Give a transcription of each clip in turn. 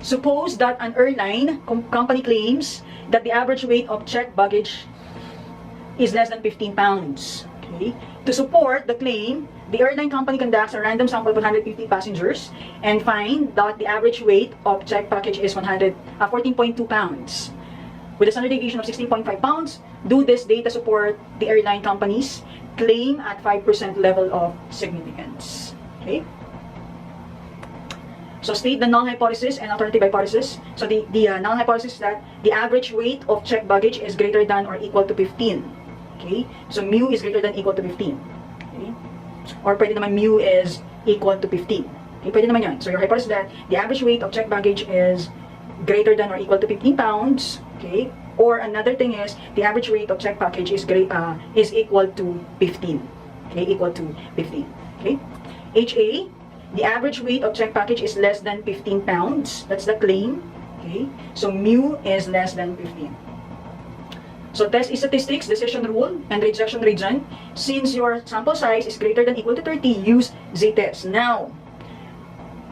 suppose that an airline company claims that the average weight of checked baggage is less than 15 pounds. Okay? To support the claim, the airline company conducts a random sample of 150 passengers and find that the average weight of checked package is 14.2 pounds. With a standard deviation of 16.5 pounds, do this data support the airline company's claim at 5% level of significance? Okay? So state the null hypothesis and alternative hypothesis. So the null hypothesis is that the average weight of checked baggage is greater than or equal to 15. Okay? So mu is greater than equal to 15. Okay? Or pwede naman mu is equal to 15. Okay? Pwede naman yun. So your hypothesis is that the average weight of checked baggage is greater than or equal to 15 pounds. Okay? Or another thing is the average weight of checked package is equal to 15. Okay? Equal to 15. Okay? HA, the average weight of checked package is less than 15 pounds. That's the claim. Okay? So mu is less than 15. So test statistics, decision rule, and rejection region. Since your sample size is greater than equal to 30, use z-test. Now,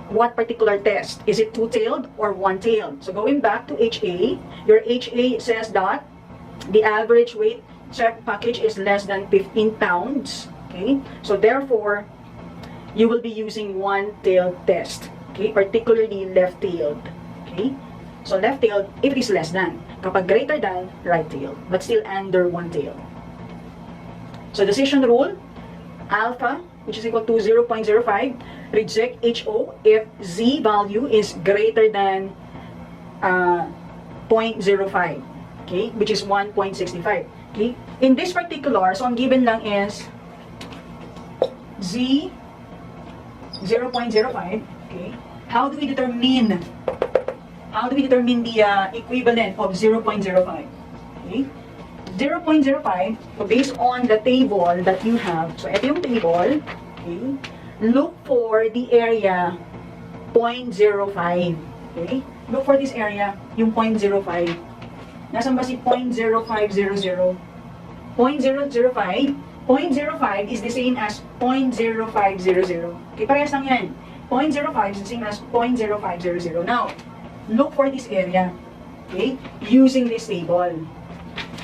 what particular test? Is it two-tailed or one-tailed? So going back to HA, your HA says that the average weight checked package is less than 15 pounds. Okay? So therefore, you will be using one-tailed test. Okay? Particularly left-tailed. Okay? So left-tailed if it is less than. Kapag greater than, right-tailed. But still under one-tailed. So decision rule, alpha, which is equal to 0.05, reject HO if Z value is greater than 0.05, okay, which is 1.65. Okay, in this particular, so ang given lang is Z 0.05. Okay, how do we determine the equivalent of 0.05? Okay, 0.05, so based on the table that you have, so ito yung table, okay, look for the area 0.05. Okay? Look for this area, yung 0.05. Nasaan ba si 0.0500? 0.005 is the same as 0.0500. Okay, parehas lang yan. 0.05 is the same as 0.0500. Now, look for this area. Okay? Using this table.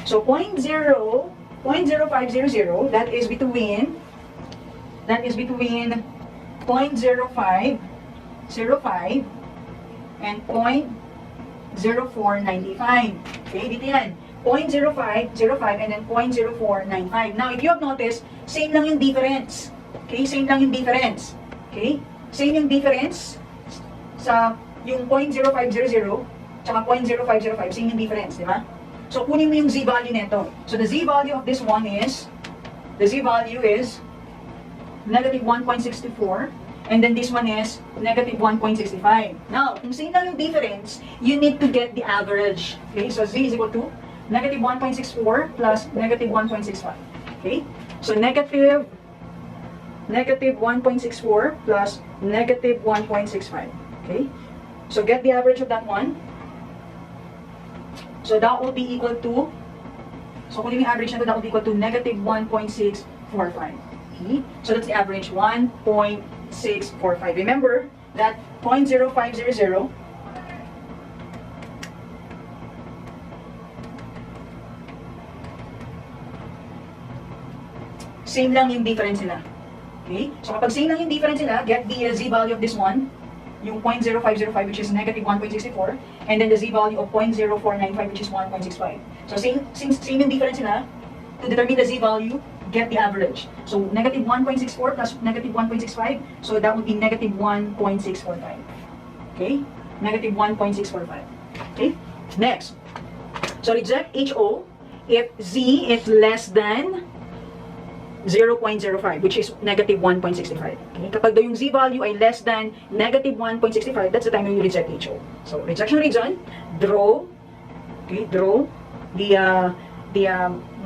So 0.0500, that is between 0.0505 and 0.0495. Okay, dito yan. 0.0505 and then 0.0495. Now, if you have noticed, same lang yung difference. Okay, same lang yung difference. Okay, same yung difference sa yung 0.0500 tsaka 0.0505, same yung difference, di ba? So, kunin mo yung Z value nito. So, the Z value of this one is, negative 1.64, and then this one is negative 1.65. Now, kung same lang yung difference, you need to get the average. Okay, so Z is equal to negative 1.64 plus negative 1.65. Okay, so negative 1.64 plus negative 1.65. Okay, so get the average of that one. So that will be equal to, so kung yung average na to, that will be equal to negative 1.645. Okay? So that's the average, 1.645. Remember that 0.0500 same lang yung difference nila. Okay? So kapag same lang yung difference nila, get the Z value of this one, yung 0.0505, which is negative 1.64, and then the Z value of 0.0495, which is 1.65. So same yung difference nila, to determine the Z value, get the average. So negative 1.64 plus negative 1.65, so that would be negative 1.645. Okay? Negative 1.645. Okay? Next. So reject HO if Z is less than 0.05, which is negative 1.65. Okay? Kapag daw yung Z value ay less than negative 1.65, that's the time you reject HO. So, rejection region, draw the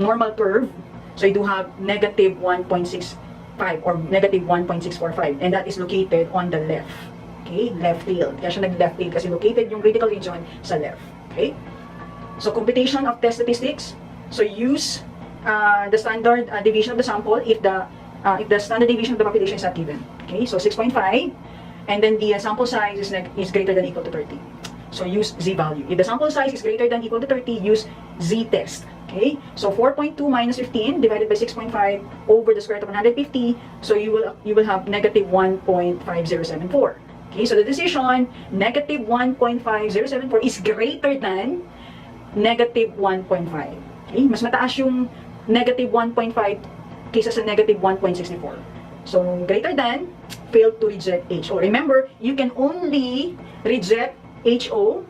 normal curve. So, you do have negative 1.65 or negative 1.645, and that is located on the left. Okay? Left tail. Kaya siya nag-left tail kasi located yung critical region sa left. Okay? So, computation of test statistics. So, use the standard deviation of the sample if the standard deviation of the population is not given. Okay, so 6.5, and then the sample size is greater than or equal to 30. So use z-value. If the sample size is greater than or equal to 30, use z-test. Okay, so 4.2 minus 15 divided by 6.5 over the square root of 150. So you will have negative 1.5074. Okay, so the decision negative 1.5074 is greater than negative 1.5. Okay, mas mataas yung negative 1.5 kaysa sa negative 1.64. So greater than, failed to reject HO. Remember, you can only reject HO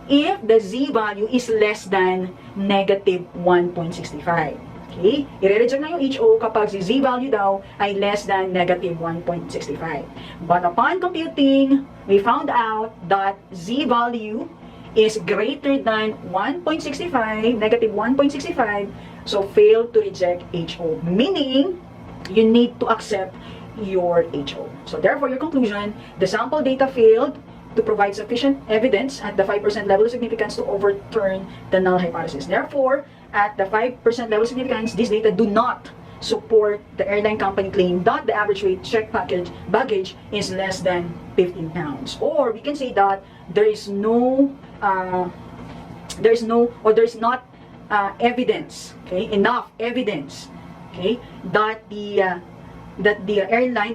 if the z-value is less than negative 1.65. Okay? I-reject na yung HO kapag si z-value daw ay less than negative 1.65. But upon computing, we found out that z-value is greater than 1.65, negative 1.65, so fail to reject HO. Meaning, you need to accept your HO. So therefore, your conclusion, the sample data failed to provide sufficient evidence at the 5% level of significance to overturn the null hypothesis. Therefore, at the 5% level of significance, these data do not support the airline company claim that the average weight checked baggage is less than 15 pounds. Or we can say that there is not evidence, okay, enough evidence, okay, that the airline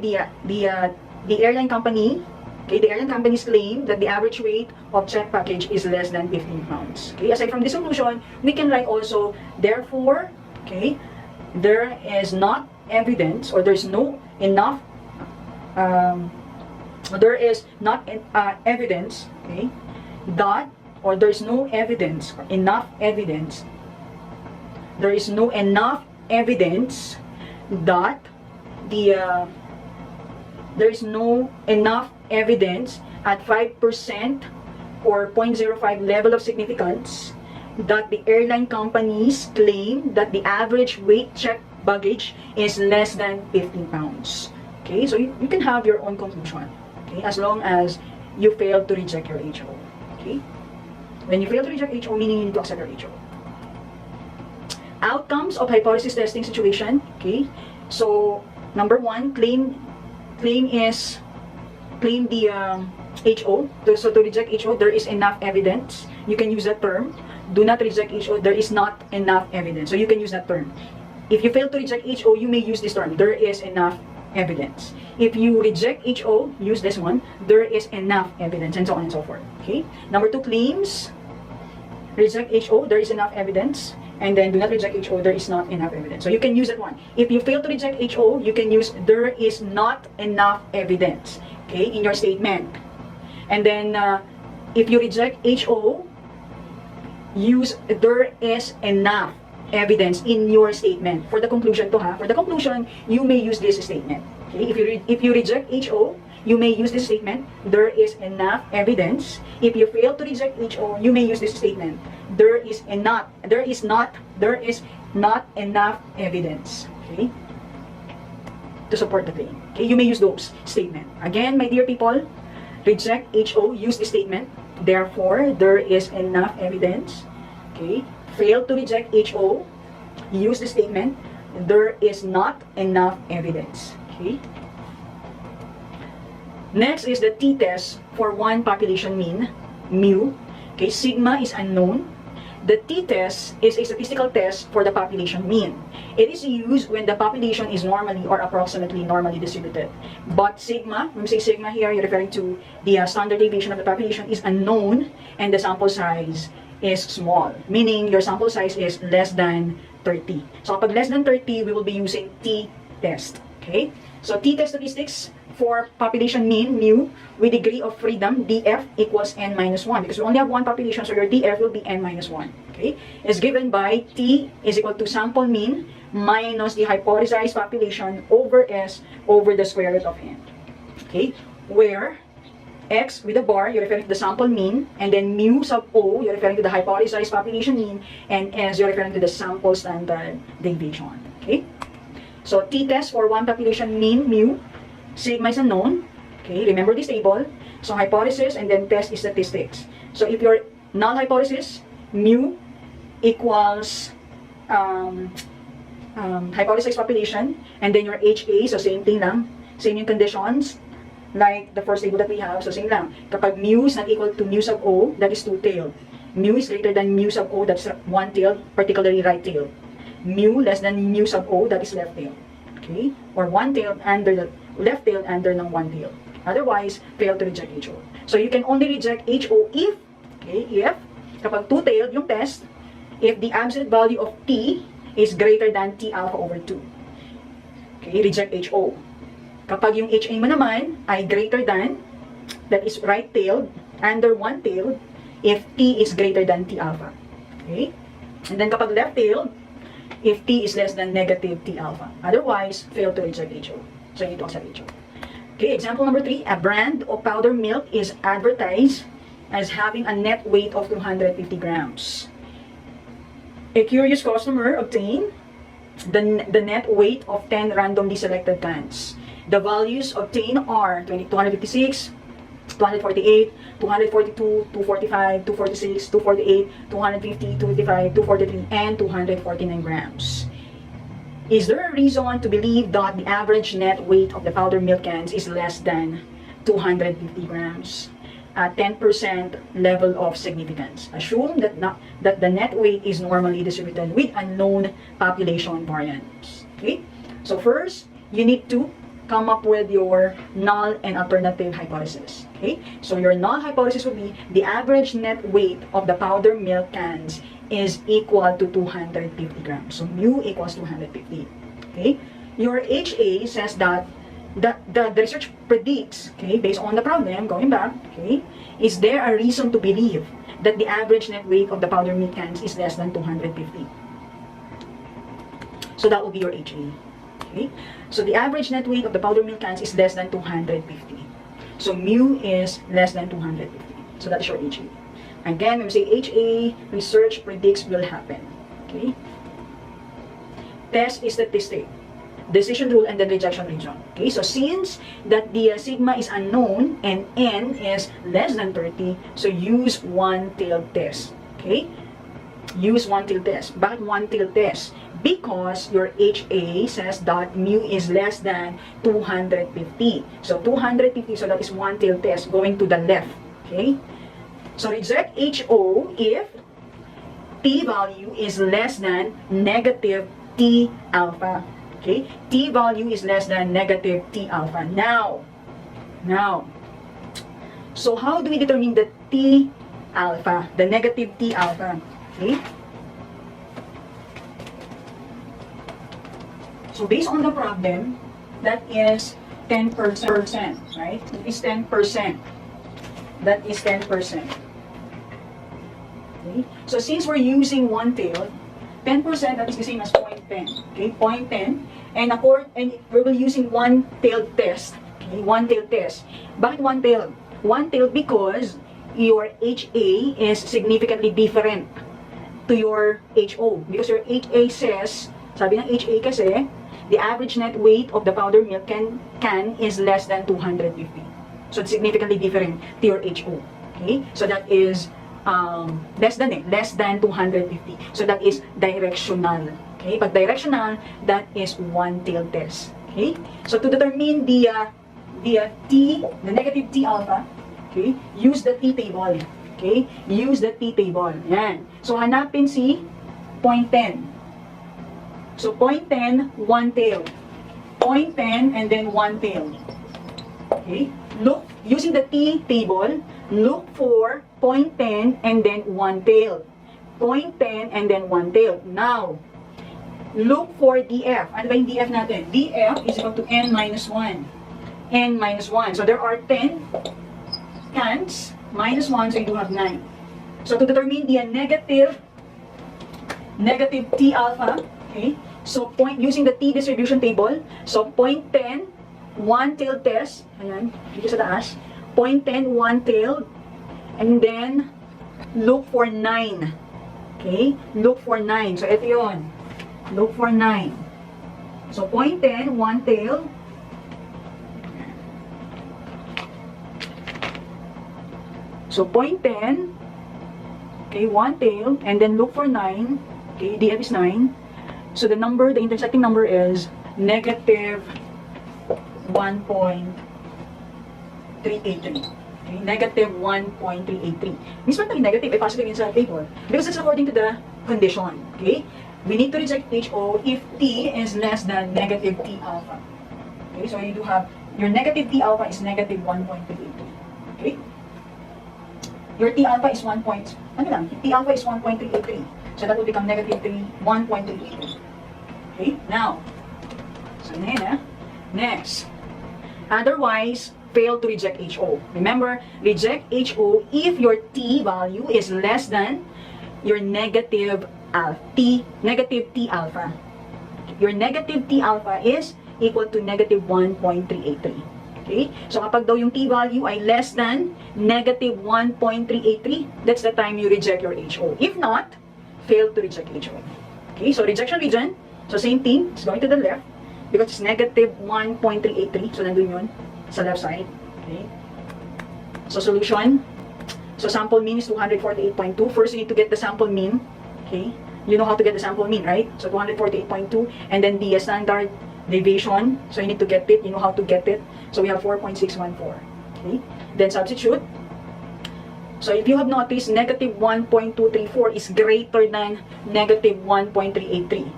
company, okay, the airline company's claim that the average weight of checked package is less than 15 pounds. Okay, aside from this solution, we can write also, therefore, okay, there is not evidence, or there's no enough, there is not evidence, okay, that, or there's no evidence, or enough evidence, there is no enough evidence that there is no enough evidence at 5% or 0.05 level of significance that the airline companies claim that the average weight checked baggage is less than 15 pounds. Okay, so you can have your own conclusion, okay, as long as you fail to reject your HO. Okay, when you fail to reject HO, meaning you need to accept your HO. Outcomes of hypothesis testing situation. Okay, so number one, claim the HO. So to reject HO, there is enough evidence. You can use that term. Do not reject HO, there is not enough evidence. So you can use that term. If you fail to reject HO, you may use this term. There is enough evidence. If you reject HO, use this one. There is enough evidence, and so on and so forth. Okay. Number two, claims. Reject HO, there is enough evidence. And then do not reject HO, there is not enough evidence. So you can use that one. If you fail to reject HO, you can use there is not enough evidence, okay, in your statement. And then if you reject HO, use there is enough evidence in your statement. For the conclusion for the conclusion, you may use this statement. Okay? If you reject HO, you may use this statement, there is enough evidence. If you fail to reject HO, you may use this statement, there is not enough evidence, okay, to support the claim. Okay, you may use those statements. Again, my dear people, reject HO, use this statement, therefore, there is enough evidence. Okay, fail to reject HO, use the statement, there is not enough evidence. Okay. Next is the t-test for one population mean, mu. Okay, sigma is unknown. The t-test is a statistical test for the population mean. It is used when the population is normally or approximately normally distributed. But sigma, when we say sigma here, you're referring to the standard deviation of the population is unknown and the sample size is small. Meaning your sample size is less than 30. So kapag less than 30, we will be using t-test. Okay? So t-test statistics for population mean, mu, with degree of freedom, df equals n-1. Because we only have one population, so your df will be n-1. Okay? Is given by t is equal to sample mean minus the hypothesized population over s over the square root of n. Okay? Where x with a bar, you're referring to the sample mean, and then mu sub o, you're referring to the hypothesized population mean, and s, you're referring to the sample standard deviation. Okay? So t-test for one population mean, mu, sigma is unknown. Okay, remember this table. So hypothesis and then test is statistics. So if your null hypothesis, mu equals hypothesized population, and then your HA, so same thing lang, same yung conditions, like the first table that we have. So same lang. Kapag mu is not equal to mu sub O, that is two-tailed. Mu is greater than mu sub O, that's one-tailed, particularly right-tailed. Mu less than mu sub O, that is left-tailed. Okay? Or one-tailed under the left-tailed under ng one-tailed. Otherwise, fail to reject HO. So you can only reject HO if, okay, if, kapag two-tailed yung test, if the absolute value of T is greater than T alpha over 2. Okay, reject HO. Kapag yung HA mo naman ay greater than, that is right-tailed, under one-tailed, if T is greater than T alpha. Okay? And then kapag left-tailed, if T is less than negative T alpha. Otherwise, fail to reject HO. So you need to accept HO. Okay, example number 3, a brand of powdered milk is advertised as having a net weight of 250 grams. A curious customer obtained the net weight of 10 randomly selected cans. The values obtained are 256, 248, 242, 245, 246, 248, 250, 255, 243, and 249 grams. Is there a reason to believe that the average net weight of the powdered milk cans is less than 250 grams? At 10% level of significance. Assume that the net weight is normally distributed with unknown population variance. Okay? So first, you need to come up with your null and alternative hypothesis. Okay? So your null hypothesis would be the average net weight of the powdered milk cans is equal to 250 grams. So mu equals 250. Okay? Your HA says that the research predicts, okay, based on the problem, going back, okay, is there a reason to believe that the average net weight of the powdered milk cans is less than 250? So that will be your HA. Okay? So the average net weight of the powdered milk cans is less than 250. So mu is less than 250. So that's your HA. Again, when we say HA, research predicts will happen. Okay? Test is statistic. Decision rule and then rejection region. Okay, so since that the sigma is unknown and n is less than 30, so use one-tailed test. Okay, use one-tailed test. Bakit one-tailed test? Because your HA says that mu is less than 250. So 250, so that is one-tailed test going to the left. Okay, so reject HO if T value is less than negative T alpha. Okay, T value is less than negative T alpha. Now, so how do we determine the T alpha, the negative T alpha? Okay, so based on the problem, that is 10%, right? That is 10%. That is 10%. Okay, so since we're using one-tailed, 10%, that is the same as 0.10. Okay, 0.10. And we will using one-tailed test. Okay, one-tailed test. Bakit one-tailed? One-tailed because your HA is significantly different to your HO. Because your HA says, sabi ng HA kasi, the average net weight of the powdered milk can is less than 250. So it's significantly different to your HO. Okay, so that is less than 250. So that is directional. Okay, pag directional, that is one-tailed test. Okay, so to determine the negative T alpha, okay, use the T table. Okay, use the T table. Yan. So hanapin si 0.10. So 0.10, one-tailed. 0.10 and then one-tailed. Okay, look using the T table. Look for 0.10 and then one-tailed. 0.10 and then one-tailed. Now, look for DF. Ano ba yung DF natin? DF is equal to n minus 1. N minus 1. So there are 10 cans minus 1, so you do have 9. So to determine the negative T alpha, okay, so using the T distribution table, so 0.10, one-tailed test, ayan, dito sa taas, 0.10, one-tailed, and then look for 9. Okay? Look for 9. So ito yun. Look for 9. So 0.10, one-tailed. So 0.10, okay, one-tailed, and then look for 9. Okay, DF is 9. So the intersecting number is negative 1.5. 1.383. Okay, negative 1.383. Means when negative, positive inside paper. Because it's according to the condition. Okay? We need to reject HO if T is less than negative T alpha. Okay, so you do have, your negative T alpha is negative 1.383. Okay? Your T alpha is 1. T alpha is 1.383. So that will become negative 1.383. Okay? Now, so next. Otherwise, fail to reject HO. Remember, reject HO if your T value is less than your negative T alpha. Your negative T alpha is equal to negative 1.383. Okay? So kapag daw yung T value ay less than negative 1.383, that's the time you reject your HO. If not, fail to reject HO. Okay? So rejection region, so same thing, it's going to the left because it's negative 1.383. So nandun yun sa left side. Okay? So solution. So sample mean is 248.2. First, you need to get the sample mean. Okay? You know how to get the sample mean, right? So 248.2. And then the standard deviation. So you need to get it. You know how to get it. So we have 4.614. Okay? Then substitute. So if you have noticed, negative 1.234 is greater than negative 1.383.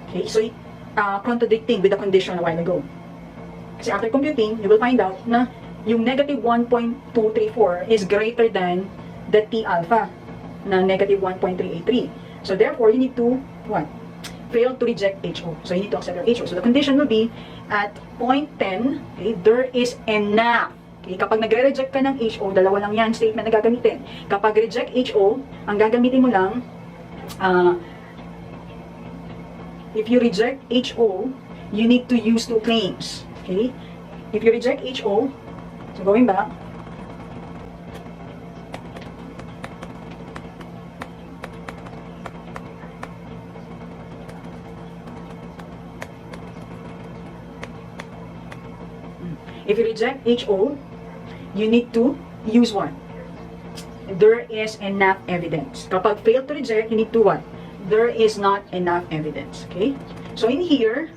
Okay? So contradicting with the condition a while ago. Kasi after computing, you will find out na yung negative 1.234 is greater than the T alpha na negative 1.383. So therefore, you need to, what? Fail to reject HO. So you need to accept your HO. So the condition will be, at point 10, okay, there is enough. Okay, kapag nagre-reject ka ng HO, dalawa lang yan statement na gagamitin. Kapag reject HO, ang gagamitin mo lang, if you reject HO, you need to use two claims. Okay? If you reject HO, so going back, if you reject HO, you need to use what? There is enough evidence. Kapag fail to reject, you need to what? There is not enough evidence. Okay? So in here,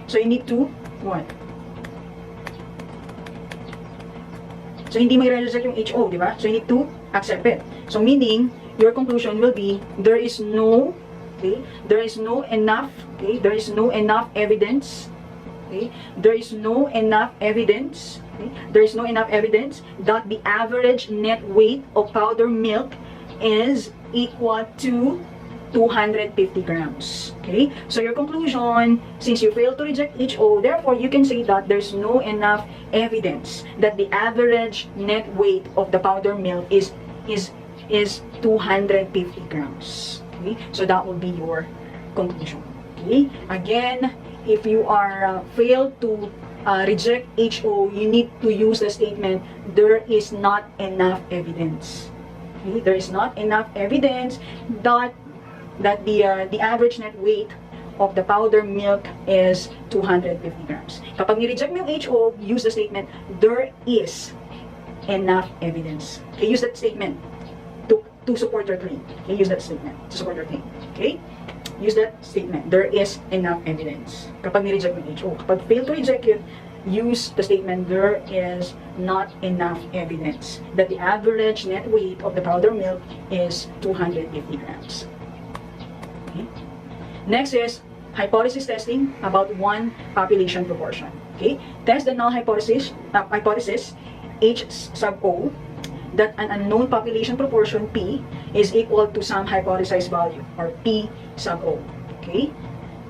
so you need to what? So hindi mo i-reject yung HO, di ba? So you need to accept it. So meaning, your conclusion will be, there is no, okay, there is no enough, okay, there is no enough evidence, okay, there is no enough evidence, okay, there is no enough evidence that the average net weight of powder milk is equal to 250 grams. Okay? So your conclusion, since you failed to reject HO, therefore you can say that there's no enough evidence that the average net weight of the powder milk is 250 grams. Okay? So that will be your conclusion. Okay? Again, if you are failed to reject HO, you need to use the statement, there is not enough evidence. Okay? There is not enough evidence that the average net weight of the powder milk is 250 grams. Kapag ni-reject mo yung HO, use the statement, there is enough evidence. Okay, use that statement to support your claim. Okay, use that statement to support your claim. Okay? Use that statement, there is enough evidence. Kapag ni-reject mo yung HO. Kapag fail to reject it, use the statement, there is not enough evidence that the average net weight of the powder milk is 250 grams. Okay. Next is hypothesis testing about one population proportion. Okay, test the null hypothesis H sub O that an unknown population proportion P is equal to some hypothesized value or P sub O. Okay,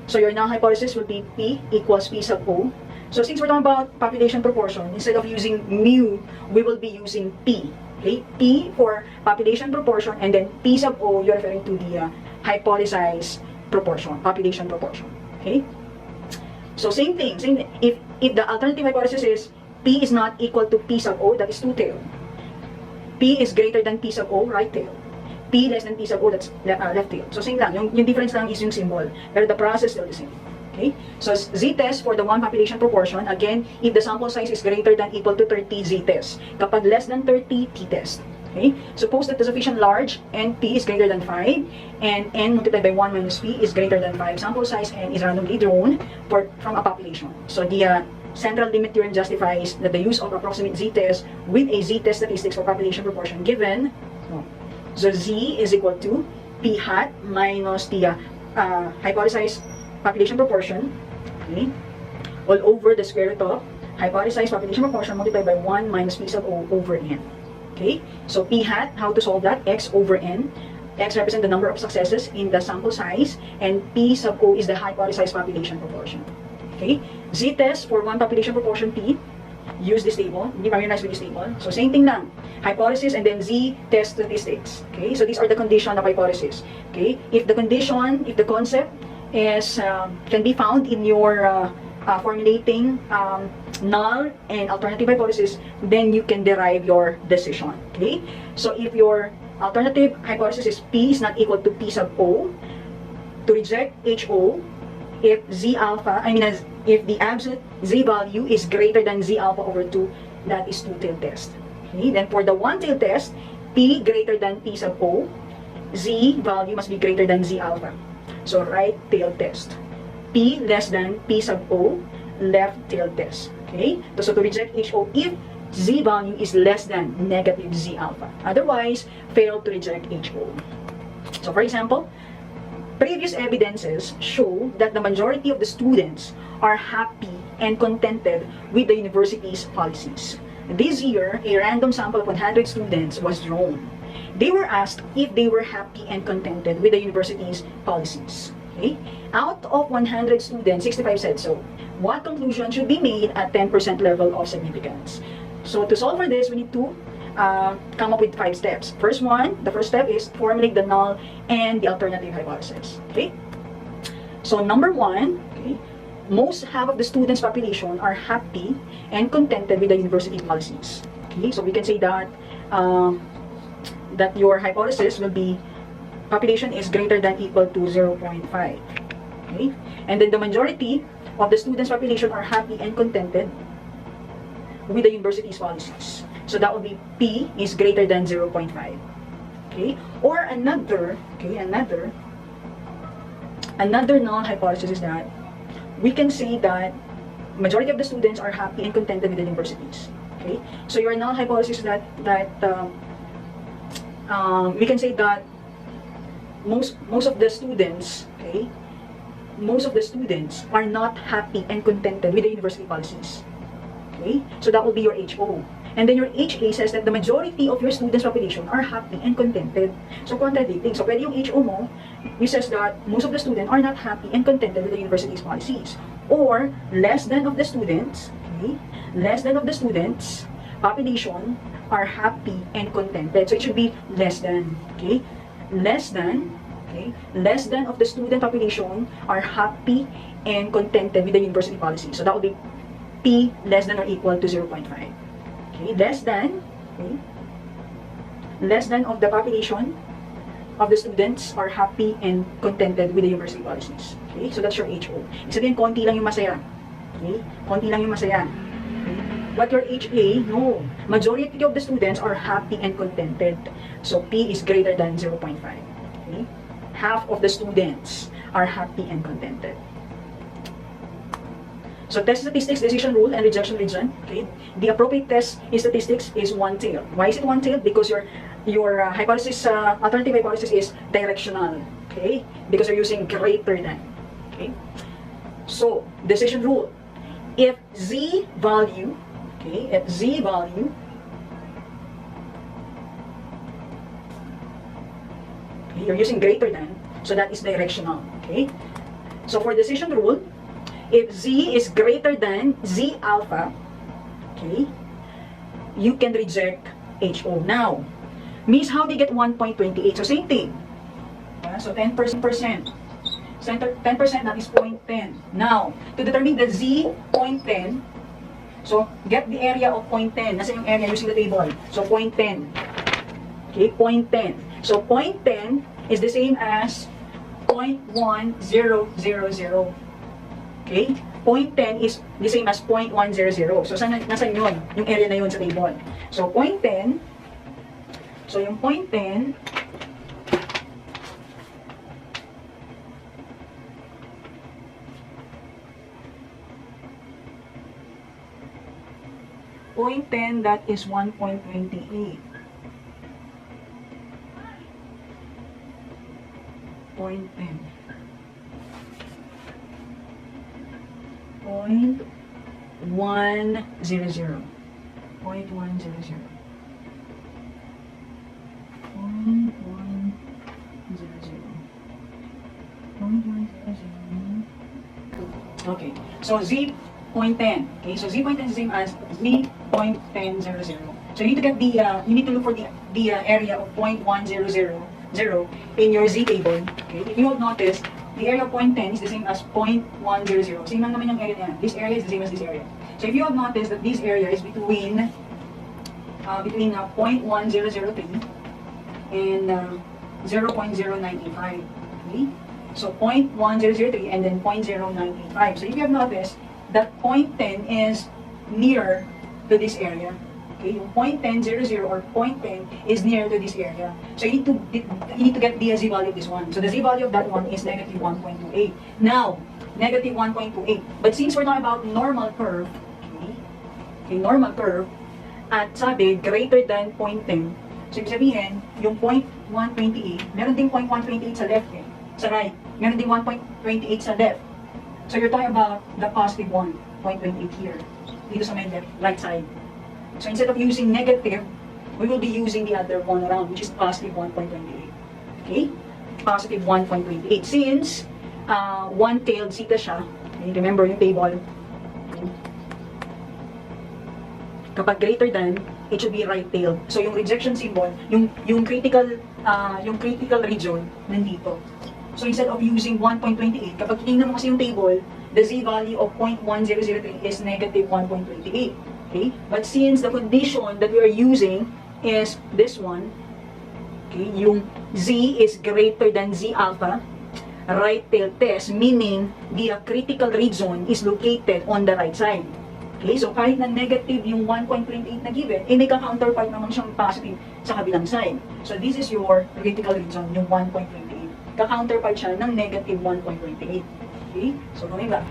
so your null hypothesis will be P equals P sub O. So since we're talking about population proportion, instead of using mu, we will be using P. Okay, P for population proportion, and then P sub O, you're referring to the hypothesized proportion, population proportion. Okay? So same thing. If the alternative hypothesis is P is not equal to P sub O, that is two tail. P is greater than P sub O, right tail. P less than P sub O, that's left tail. So same lang. Yung difference lang is yung symbol. Pero the process still the same. Okay? So z-test for the one population proportion, again, if the sample size is greater than equal to 30, z-test. Kapag less than 30, t-test. Okay? Suppose that the sufficient large and P is greater than 5 and N multiplied by 1 minus P is greater than 5. Sample size N is randomly drawn from a population. So the central limit theorem justifies that the use of approximate z-test with a z-test statistics for population proportion given, so z is equal to p hat minus the hypothesized population proportion, okay, all over the square root of hypothesized population proportion multiplied by 1 minus p sub o over n. Okay, so p hat, how to solve that? X over n. X represents the number of successes in the sample size, and p sub o is the hypothesized population proportion. Okay, z-test for one population proportion p, use this table, be familiarized with this table. So same thing lang, hypothesis and then z-test statistics. Okay, so these are the condition of hypothesis. Okay, if the condition, if the concept is can be found in your formulating null and alternative hypothesis, then you can derive your decision. Okay, so if your alternative hypothesis is p is not equal to p sub o, to reject HO, if z alpha, if the absolute z value is greater than z alpha over 2, that is two-tailed test. Okay, then for the one-tailed test, p greater than p sub o, z value must be greater than z alpha. So right-tailed test. P less than p sub o, left-tailed test. Okay, so to reject HO if z value is less than negative z alpha. Otherwise, fail to reject HO. So for example, previous evidences show that the majority of the students are happy and contented with the university's policies. This year, a random sample of 100 students was drawn. They were asked if they were happy and contented with the university's policies. Okay? Out of 100 students, 65 said so. What conclusion should be made at 10% level of significance? So to solve for this, we need to come up with 5 steps. The first step is formulate the null and the alternative hypothesis. Okay? So number 1, okay, most half of the students' population are happy and contented with the university policies. Okay, so we can say that that your hypothesis will be population is greater than equal to 0.5. Okay, and then the majority of the students' population are happy and contented with the university's policies. So that would be P is greater than 0.5. Okay, or another null hypothesis is that we can say that majority of the students are happy and contented with the universities. Okay, so your null hypothesis is that we can say that most of the students, okay, most of the students are not happy and contented with the university policies. Okay, so that will be your HO. And then your HA says that the majority of your students' population are happy and contented. So contradicting. So pwede yung HO mo, which says that most of the students are not happy and contented with the university's policies. Or less than of the students, okay, less than of the students' population are happy and contented. So it should be less than, okay, less than, okay, less than of the student population are happy and contented with the university policy. So that will be P less than or equal to 0.5. Okay, less than of the population of the students are happy and contented with the university policies. Okay, so that's your HO. Ibig sabihin, konti lang yung masaya. Okay, konti lang yung masaya. Okay. But your HA, no. Majority of the students are happy and contented. So P is greater than 0.5. Okay, half of the students are happy and contented. So test statistics, decision rule, and rejection region. Okay, the appropriate test in statistics is one-tailed. Why is it one-tailed? Because your hypothesis, alternative hypothesis is directional. Okay, because you're using greater than. Okay, so decision rule: if z value, okay, if z value, okay, you're using greater than, so that is directional. Okay, so for decision rule, if z is greater than z alpha, okay, you can reject HO. Now, Miss, how do you get 1.28? So same thing. So 10%. So 10%, that is 0.10. Now, to determine the z 0.10, so get the area of 0.10. Nasa yung area using the table. So 0.10. Okay, 0.10. So 0.10 is the same as 0.1000. Okay? 0.10 is the same as 0.100. So, nasan yun? Yung area na yun sa table. So, 0.10. So, yung 0.10, 0.10, that is 1.28. 0.10. 0.100. 0.100. 0.100. Okay, so z.10. Okay, so z.10 is the same as z.1000. So you need to get the you need to look for the area of 0.1000 in your z table. Okay, if you will notice, the area of 0.10 is the same as 0.100. Same lang naman yung area niya. This area is the same as this area. So if you have noticed that this area is between 0.1003 and 0.0985. Okay? So 0.1003 and then 0.0985. So if you have noticed that 0.10 is near to this area. Okay, yung 0.1000 or 0.10 is near to this area. So you need to get the z value of this one. So the z value of that one is negative 1.28. Now, negative 1.28. But since we're talking about normal curve, okay, normal curve, at sabi, greater than 0.10. So ibig sabihin, yung 0.128, meron ding 0.128 sa left eh. Sa right, meron ding 1.28 sa left. So you're talking about the positive 1.28 here. Dito sa may left, right side. So instead of using negative, we will be using the other one around, which is positive 1.28. Okay? Positive 1.28. Since one-tailed zeta siya, okay, remember yung table, okay, kapag greater than, it should be right-tailed. So yung rejection symbol, yung critical region nandito. So instead of using 1.28, kapag tingnan mo kasi yung table, the z value of 0.1003 is negative 1.28. Okay? But since the condition that we are using is this one, okay, yung z is greater than z alpha, right-tailed test, meaning the critical region is located on the right side. Okay, so kahit na negative yung 1.28 na given, may ka-counterpart naman siyang positive sa kabilang side. So this is your critical region, yung 1.28. Ka-counterpart siya ng negative 1.28. Okay, so going back.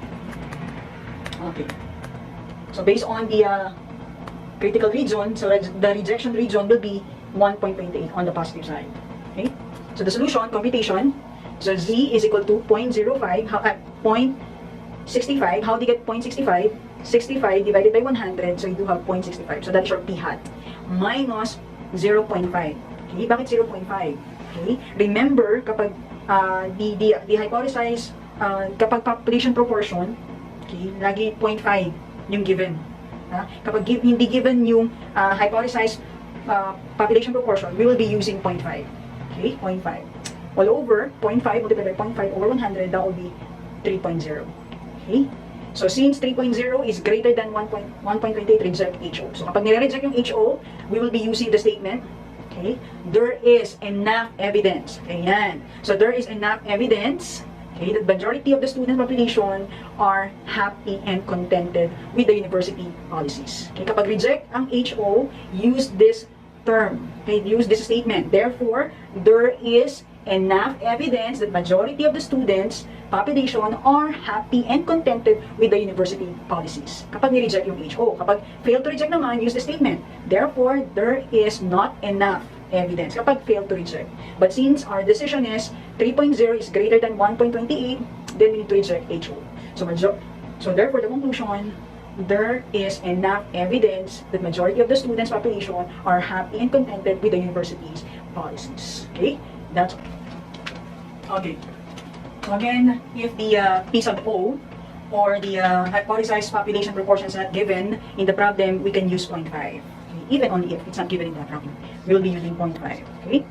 Okay. So based on the critical region, so the rejection region will be 1.28 on the positive side. Okay, so the solution, computation, so z is equal to 0.05, 0.65. How do you get 0.65? 65 divided by 100, so you do have 0.65. So that's your p hat. Minus 0.5. Okay, bakit 0.5? Okay, remember kapag the hypothesis, kapag population proportion, okay, lagi 0.5 yung given. Kapag hindi given yung hypothesis population proportion, we will be using 0.5. Okay, 0.5. All over 0.5 multiplied by 0.5 over 100, that will be 3.0. Okay. So since 3.0 is greater than 1.28, reject HO. So kapag nire-reject yung HO, we will be using the statement, okay, there is enough evidence. Okay, yan. So there is enough evidence, okay, that majority of the student population are happy and contented with the university policies. Okay, kapag reject ang HO, use this term. Okay, use this statement. Therefore, there is enough evidence that majority of the students population are happy and contented with the university policies. Kapag ni-reject yung HO, kapag fail to reject naman, use the statement. Therefore, there is not enough evidence kapag fail to reject. But since our decision is 3.0 is greater than 1.28, then we need to reject HO. So therefore, the conclusion, there is enough evidence that majority of the students population are happy and contented with the university's policies. Okay? That's okay. So again, if the P sub O or the hypothesized population proportion is not given in the problem, we can use 0.5. Okay? Even only if it's not given in the problem, we will be using 0.5. Okay.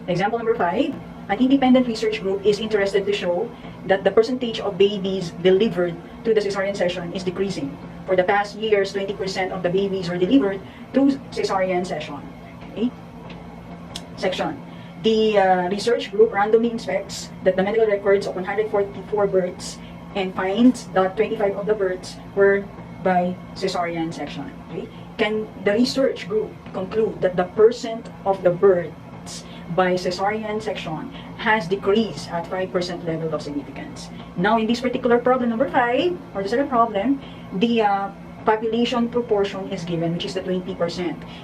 Example number 5. An independent research group is interested to show that the percentage of babies delivered to the cesarean section is decreasing. For the past years, 20% of the babies were delivered through cesarean section. Okay. Section. The research group randomly inspects that the medical records of 144 births and finds that 25 of the births were by cesarean section. Okay? Can the research group conclude that the percent of the births by cesarean section has decreased at 5% level of significance? Now, in this particular problem number 5, or the second problem, the population proportion is given, which is the 20%.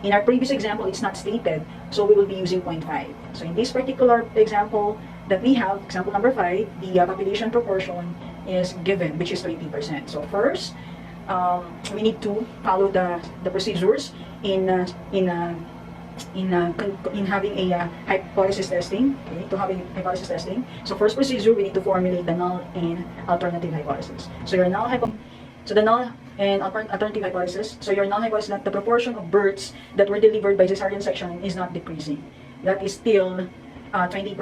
In our previous example, it's not stated, so we will be using 0.5. So in this particular example that we have, example number 5, the population proportion is given, which is 20%. So first, we need to follow the procedures in having a hypothesis testing. Okay, to have a hypothesis testing. So first procedure, we need to formulate the null and alternative hypothesis. So your null hypothesis. So the null and alternative hypothesis. So your null hypothesis that the proportion of births that were delivered by cesarean section is not decreasing. That is still 20%.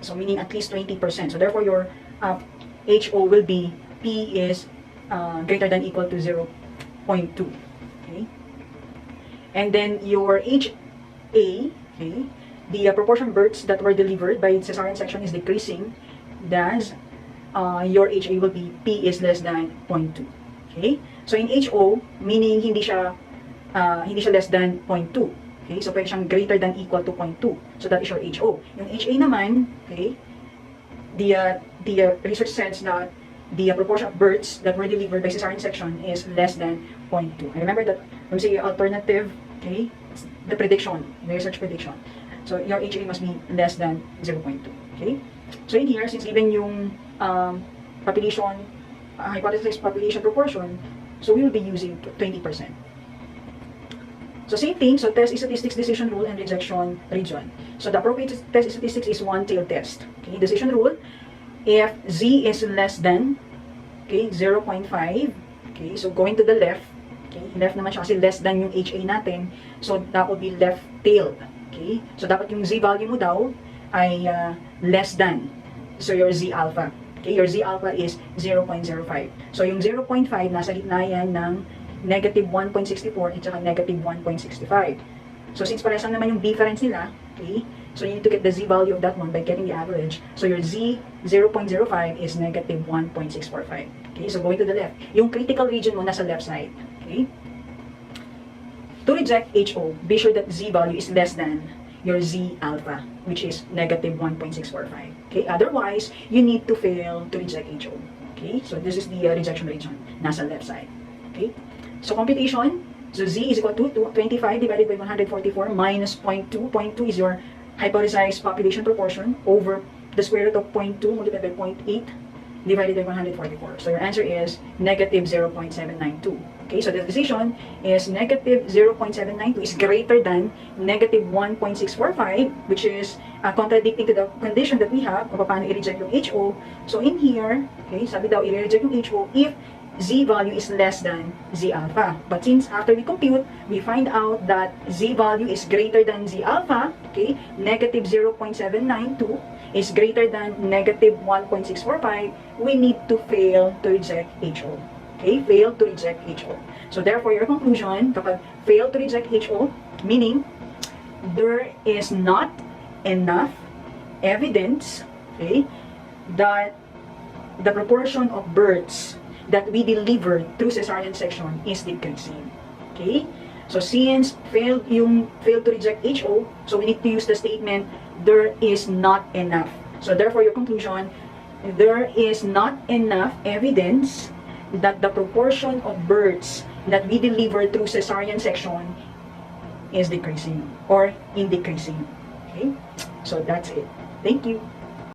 So meaning at least 20%. So therefore your HO will be P is greater than equal to 0.2. Okay. And then your HA, okay, the proportion of births that were delivered by cesarean section is decreasing. Thus, your HA will be P is less than 0.2. Okay? So in HO, meaning hindi siya less than 0.2. Okay? So pwede siyang greater than equal to 0.2. So that is your HO. Yung HA naman, okay, the research says that the proportion of births that were delivered by cesarean section is less than 0.2. And remember that when we say alternative, okay, the prediction, the research prediction. So your HA must be less than 0.2. Okay? So in here, since given yung population, hypothesis population proportion, so we will be using 20%. So same thing, so test statistics, decision rule, and rejection region. So the appropriate test statistics is one-tailed test. Okay, decision rule, if Z is less than, okay, 0.5, okay, so going to the left, okay, left naman siya kasi less than yung HA natin, so that would be left-tailed. Okay, so dapat yung Z value mo daw ay less than, so your Z alpha. Okay, your Z alpha is 0.05. So yung 0.5 nasa gitna yan ng negative 1.64 at saka negative 1.65. So since parehas lang naman yung difference nila, okay, so you need to get the Z value of that one by getting the average. So your Z 0.05 is negative 1.645. Okay, so going to the left. Yung critical region mo nasa left side. Okay. To reject HO, be sure that Z value is less than your Z alpha, which is negative 1.645. Okay, otherwise, you need to fail to reject HO. Okay, so this is the rejection region, nasa left side. Okay, so computation, so Z is equal to 25 divided by 144 minus 0.2. 0.2 is your hypothesized population proportion over the square root of 0.2 multiplied by 0.8 divided by 144. So your answer is negative 0.792. Okay, so the decision is negative 0.792 is greater than negative 1.645, which is contradicting to the condition that we have kung paano i-reject yung HO. So in here, okay, sabi daw i-reject yung HO if Z value is less than Z alpha. But since after we compute, we find out that Z value is greater than Z alpha, okay, negative 0.792 is greater than negative 1.645, we need to fail to reject HO. Okay, fail to reject HO. So therefore, your conclusion, kapag fail to reject HO, meaning there is not enough evidence, okay, that the proportion of births that we deliver through cesarean section is decreasing. Okay, so since fail to reject HO, so we need to use the statement there is not enough. So therefore, your conclusion, there is not enough evidence that the proportion of births that we deliver through cesarean section is decreasing or in decreasing. Okay, so that's it. Thank you.